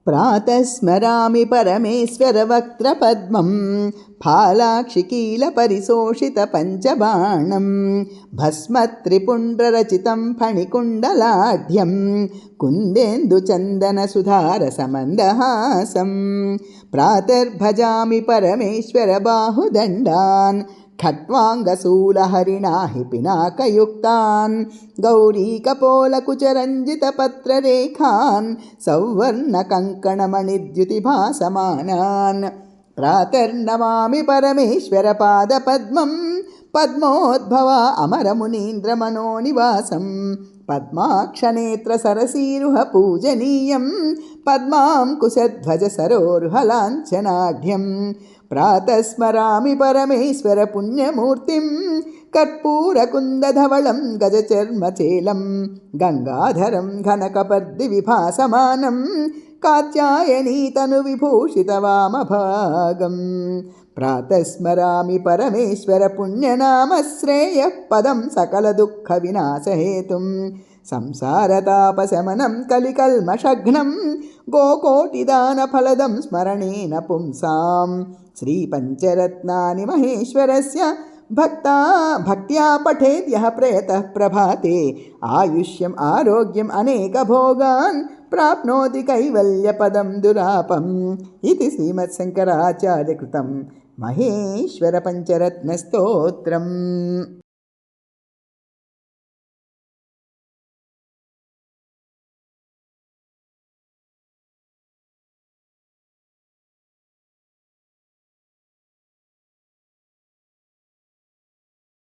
प्रातः स्मरामि परमेश्वरवक्त्रपद्मं फालाक्षिकीलपरिशोषितपञ्चबाणं भस्मत्रिपुण्ड्ररचितं फणिकुण्डलाढ्यं कुन्देन्दुचन्दनसुधारसमन्दहासं प्रातर्भजामि परमेश्वरबाहुदण्डान् खट्वाङ्गशूलहरिणा हि पिनाकयुक्तान् गौरीकपोलकुचरञ्जितपत्ररेखान् सौवर्णकङ्कणमणिद्युतिभासमानान् प्रातर्नमामि परमेश्वरपादपद्मं पद्मोद्भवा अमरमुनीन्द्रमनोनिवासं पद्माक्षनेत्रसरसीरुह पूजनीयं पद्माङ्कुशध्वजसरोरुहलाञ्छनाढ्यं प्रातः स्मरामि परमेश्वरपुण्यमूर्तिं कर्पूरकुन्दधवलं गजचर्मचेलं गङ्गाधरं घनकपर्दिविभासमानं कात्यायनीतनुविभूषितवामभागं प्रातः स्मरामि परमेश्वरपुण्यनामश्रेयः पदं सकलदुःखविनाशहेतुं संसारतापशमनं कलिकल्मषघ्नं गोकोटिदानफलदं स्मरणेन पुंसां श्रीपञ्चरत्नानि महेश्वरस्य भक्त्या पठेद् यः प्रयतः प्रभाते आयुष्यम् आरोग्यम् अनेकभोगान् प्राप्नोति कैवल्यपदं दुरापम् इति श्रीमत्शङ्कराचार्यकृतं महेश्वरपञ्चरत्नस्तोत्रम्।